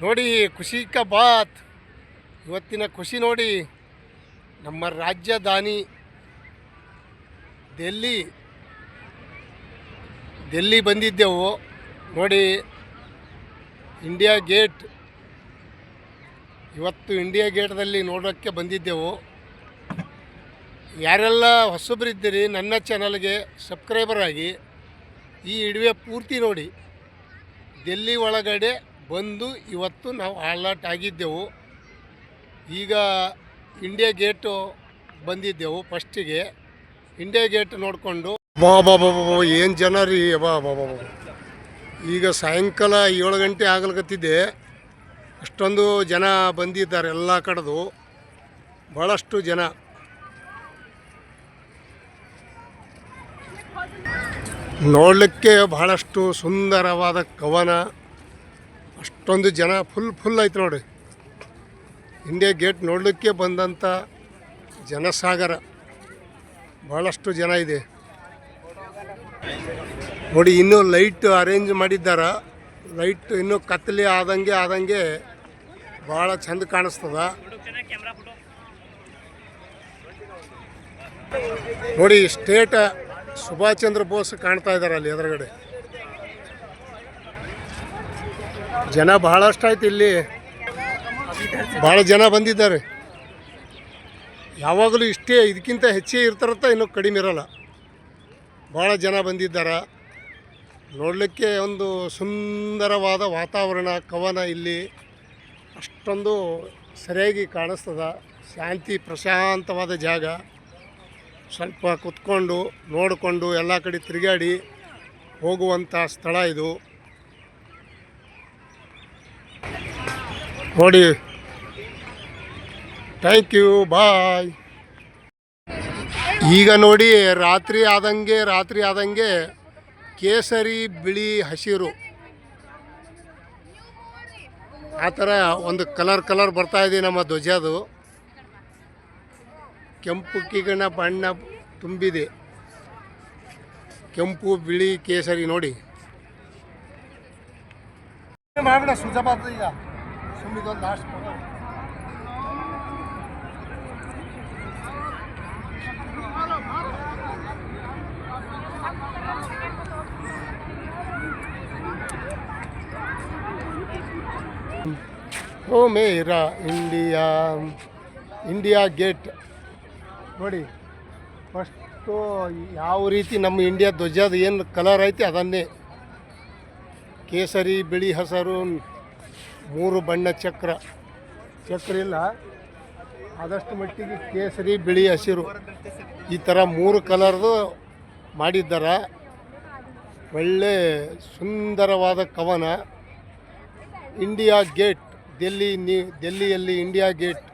ನೋಡಿ ಖುಷಿ ಕಾ ಬಾತ್. ಇವತ್ತಿನ ಖುಷಿ ನೋಡಿ, ನಮ್ಮ ರಾಜಧಾನಿ ಡೆಲ್ಲಿ ಬಂದಿದ್ದೆವು. ನೋಡಿ ಇಂಡಿಯಾ ಗೇಟ್, ಇವತ್ತು ಇಂಡಿಯಾ ಗೇಟ್ದಲ್ಲಿ ನೋಡೋಕ್ಕೆ ಬಂದಿದ್ದೆವು. ಯಾರೆಲ್ಲ ಹೊಸಬರಿದ್ದೀರಿ ನನ್ನ ಚಾನಲ್ಗೆ ಸಬ್ಸ್ಕ್ರೈಬರ್ ಆಗಿ ಈ ವಿಡಿಯೋ ಪೂರ್ತಿ ನೋಡಿ. ಡೆಲ್ಲಿ ಒಳಗಡೆ ಬಂದು ಇವತ್ತು ನಾವು ಅಲರ್ಟ್ ಆಗಿದ್ದೆವು. ಈಗ ಇಂಡಿಯಾ ಗೇಟು ಬಂದಿದ್ದೆವು. ಫಸ್ಟಿಗೆ ಇಂಡಿಯಾ ಗೇಟ್ ನೋಡಿಕೊಂಡು ಏನು ಜನ ರೀ, ಈಗ ಸಾಯಂಕಾಲ 7 ಗಂಟೆ ಆಗಲ್ಕತ್ತಿದ್ದೆ. ಅಷ್ಟೊಂದು ಜನ ಬಂದಿದ್ದಾರೆ ಎಲ್ಲ ಕಡೆದು, ಭಾಳಷ್ಟು ಜನ. ನೋಡಲಿಕ್ಕೆ ಬಹಳಷ್ಟು ಸುಂದರವಾದ ಕವನ, ಅಷ್ಟೊಂದು ಜನ ಫುಲ್ ಐತೆ ನೋಡಿ. ಇಂಡಿಯಾ ಗೇಟ್ ನೋಡಲಿಕ್ಕೆ ಬಂದಂಥ ಜನಸಾಗರ, ಭಾಳಷ್ಟು ಜನ ಇದೆ ನೋಡಿ. ಇನ್ನೂ ಲೈಟ್ ಅರೇಂಜ್ ಮಾಡಿದ್ದಾರೆ. ಲೈಟ್ ಇನ್ನೂ ಕತ್ತಲೆ ಆದಂಗೆ ಭಾಳ ಚಂದ ಕಾಣಿಸ್ತದ ನೋಡಿ. ಸ್ಟೇಟ್ ಸುಭಾಷ್ ಚಂದ್ರ ಬೋಸ್ ಕಾಣ್ತಾ ಇದ್ದಾರೆ ಅಲ್ಲಿ ಎದುರುಗಡೆ. ಜನ ಬಹಳಷ್ಟು ಆಯ್ತು, ಇಲ್ಲಿ ಭಾಳ ಜನ ಬಂದಿದ್ದಾರೆ. ಯಾವಾಗಲೂ ಇಷ್ಟೇ, ಇದಕ್ಕಿಂತ ಹೆಚ್ಚೇ ಇರ್ತಾರಂತ, ಇನ್ನೂ ಕಡಿಮೆ ಇರೋಲ್ಲ. ಭಾಳ ಜನ ಬಂದಿದ್ದಾರೆ ನೋಡಲಿಕ್ಕೆ. ಒಂದು ಸುಂದರವಾದ ವಾತಾವರಣ, ಕವನ ಇಲ್ಲಿ ಅಷ್ಟೊಂದು ಸರಿಯಾಗಿ ಕಾಣಿಸ್ತದ. ಶಾಂತಿ, ಪ್ರಶಾಂತವಾದ ಜಾಗ. ಸ್ವಲ್ಪ ಕುತ್ಕೊಂಡು ನೋಡಿಕೊಂಡು ಎಲ್ಲ ಕಡೆ ತಿರುಗಾಡಿ ಹೋಗುವಂಥ ಸ್ಥಳ ಇದು ನೋಡಿ. ಥ್ಯಾಂಕ್ ಯು, ಬಾಯ್. ಈಗ ನೋಡಿ ರಾತ್ರಿ ಆದಂಗೆ ಕೇಸರಿ, ಬಿಳಿ, ಹಸಿರು ಆ ಥರ ಒಂದು ಕಲರ್ ಬರ್ತಾಯಿದೆ ನಮ್ಮ ಧ್ವಜದು. ಕೆಂಪು ಕಿಗಣ ಬಣ್ಣ ತುಂಬಿದೆ, ಕೆಂಪು, ಬಿಳಿ, ಕೇಸರಿ ನೋಡಿ. ಮಾಡಬೇಡ ಸುಜಾಬಾದ್, ಈಗ ಸುಮ್ಮಿದೊಂದು ಲಾಸ್ಟ್ ಓ ಮೇರಾ ಇಂಡಿಯಾ ಗೇಟ್ ನೋಡಿ. ಫಸ್ಟು ಯಾವ ರೀತಿ ನಮ್ಮ ಇಂಡಿಯಾ ಧ್ವಜದ ಏನು ಕಲರ್ ಐತಿ ಅದನ್ನೇ, ಕೇಸರಿ, ಬಿಳಿ, ಹಸಿರು, 3 ಬಣ್ಣ ಚಕ್ರ ಇಲ್ಲ, ಆದಷ್ಟು ಮಟ್ಟಿಗೆ ಕೇಸರಿ, ಬಿಳಿ, ಹಸಿರು ಈ ಥರ 3 ಕಲರ್ದು ಮಾಡಿದ್ದಾರೆ. ಒಳ್ಳೆ ಸುಂದರವಾದ ಕವನ. ಇಂಡಿಯಾ ಗೇಟ್, ಡೆಲ್ಲಿಯಲ್ಲಿ ಇಂಡಿಯಾ ಗೇಟ್.